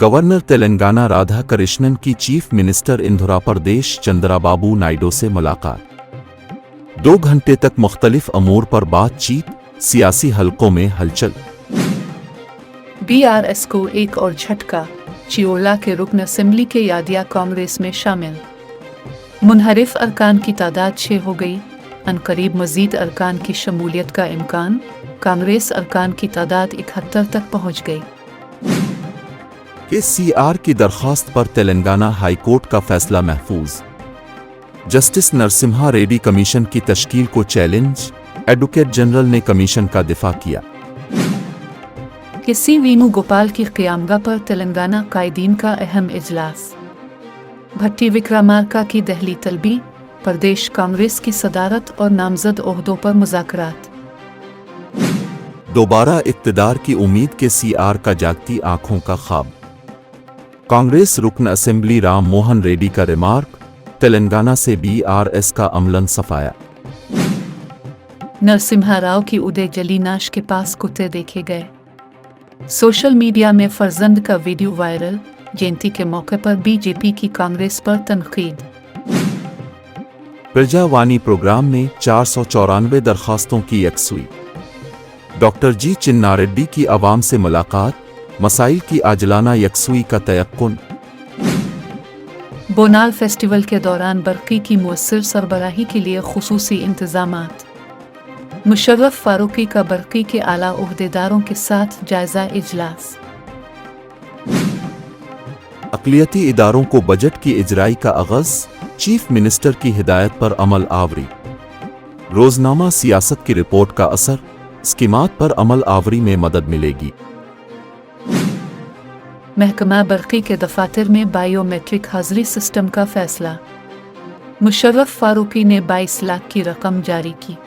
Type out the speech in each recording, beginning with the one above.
Governor Telangana Radha Krishnan की chief minister Indira प्रदेश चंद्राबाबू नायडू से मुलाकात। 2 घंटे तक मुख्तलिफ अमूर पर बातचीत, सियासी हलकों में हलचल। BRS को एक और झटका, चियोला के रुकन असेंबली के यादिया कांग्रेस में शामिल। मुनहरिफ अरकान की तादाद 6 हो गई, अनकरीब मजीद अरकान की शमूलियत का इम्कान। कांग्रेस अरकान की तादाद 71 तक पहुंच गई। KCR की दरख्वास्त पर तेलंगाना हाई कोर्ट का फैसला महफूज। जस्टिस नरसिम्हा रेड्डी कमीशन की तश्कील को चैलेंज, एडवोकेट जनरल ने कमीशन का दिफा किया। KC वेणुगोपाल की क़यामगाह पर तेलंगाना कायदीन का अहम इजलास। भट्टी विक्रमार्का की दहली तलबी, प्रदेश कांग्रेस की सदारत और नामजद ओहदों पर मुज़ाकरात। दोबारा इक़्तिदार की उम्मीद KCR का जागती आंखों का ख्वाब। कांग्रेस रुकन असेंबली राम मोहन रेड्डी का रिमार्क, तेलंगाना से BRS का अमलन सफाया। नरसिम्हा राव की उदय जलीनाश के पास कुत्ते देखे गए। सोशल मीडिया में फर्जंद का वीडियो वायरल, जयंती के मौके पर BJP की कांग्रेस पर तनकीद। प्रजावाणी प्रोग्राम में 494 दरखास्तों की यकसुई। डॉक्टर G चिन्नारेड्डी की आवाम से मुलाकात, मसाइल की आजलाना यकसुई का तयक्कुन। बोनाल फेस्टिवल के दौरान बरक़ी की मुअस्सिर सरबराही के लिए खुसूसी इंतजामात। मुशर्रफ फारूकी का बरक़ी के आला ओहदेदारों के साथ जायजा इजलास। अक़लियती इदारों को बजट की इजराई का आगाज़, चीफ मिनिस्टर की हिदायत पर अमल आवरी। रोज़नामा सियासत की रिपोर्ट का असर, स्कीमात पर अमल आवरी में मदद मिलेगी। महकमा बरक़ी के दफातर में बायोमेट्रिक हाज़िरी सिस्टम का फैसला। मुशर्रफ फारूकी ने 22 लाख की रकम जारी की।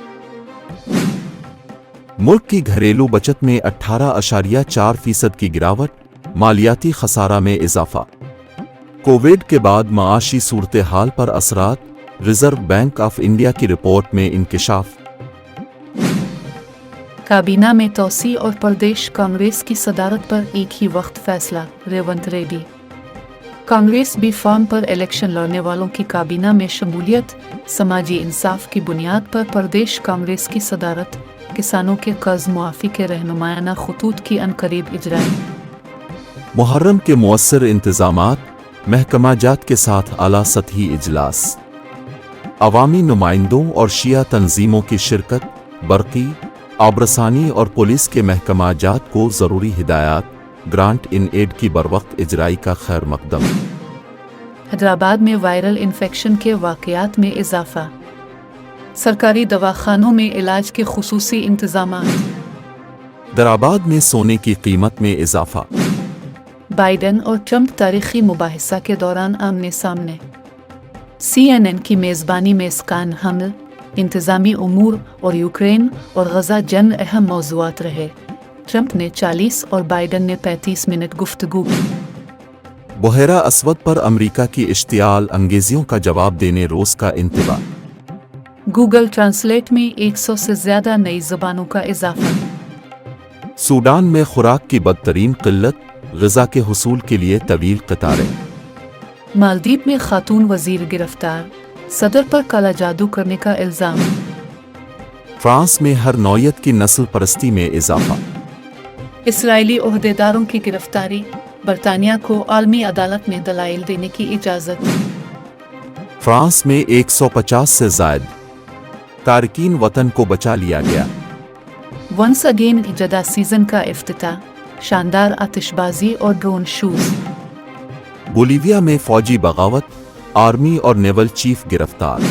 मुल्क की घरेलू बचत में 18.4% की गिरावट, मालियाती खसारा में इजाफा। कोविड के बाद माशी सूरत हाल पर असरात, रिजर्व बैंक ऑफ इंडिया की रिपोर्ट में इंकिशाफ। काबीना में तौसी और प्रदेश कांग्रेस की सदारत पर एक ही वक्त फैसला, रेवंत रेड्डी। कांग्रेस बी फॉर्म पर इलेक्शन लड़ने वालों की काबीना में शमूलियत, समाजी इंसाफ की बुनियाद पर प्रदेश कांग्रेस की सदारत, किसानों के कर्ज मुआफ़ी के रहनुमायाना खतूत की अनकरीब इजराई। मुहर्रम के मुअस्सिर इंतजामात, महकमा जात के साथ आला सतही इजलास। अवामी नुमाइंदों और शिया तंजीमों की शिरकत। बरक़ी, आबरसानी और पुलिस के महकमा जात को ज़रूरी हिदायत, ग्रांट इन एड की बरवक्त इजराई का खैर मकदम। हैदराबाद में वायरल इन्फेक्शन के वाक़यात में इजाफा। सरकारी दवाखानों में इलाज के खुसूसी इंतजामात। दराबाद में सोने की कीमत में इजाफा। बाइडेन और ट्रंप तारीखी मुबाहिसा के दौरान आमने सामने। CNN की मेज़बानी में स्कान हमल, इंतज़ामी उमूर और यूक्रेन और गज़ा जंग अहम मौज़ूआत रहे। ट्रंप ने 40 और बाइडेन ने 35 मिनट गुफ्तगू की। बहरा असवद पर अमरीका की इश्तियाल अंगेजियों का जवाब देने रूस का इंतबाह। गूगल ट्रांसलेट में 100 से ज़्यादा नई ज़बानों का इजाफा। सूडान में खुराक की बदतरीन किल्लत, ग़िज़ा के हुसूल के लिए तवील कतारें। मालदीव में खातून वज़ीर गिरफ्तार, सदर पर काला जादू करने का इल्ज़ाम। फ्रांस में हर नौयत की नस्ल परस्ती में इजाफा। इसराइली ओहदेदारों की गिरफ्तारी, बरतानिया को आलमी अदालत में दलाइल देने की इजाज़त। फ्रांस में 150 से ज़ायद तारकीन वतन को बचा लिया गया। वंस अगेन जदा सीजन का इफ्तिताह, शानदार आतिशबाजी और ड्रोन शूज़। बोलीविया में फौजी बगावत, आर्मी और नेवल चीफ गिरफ्तार।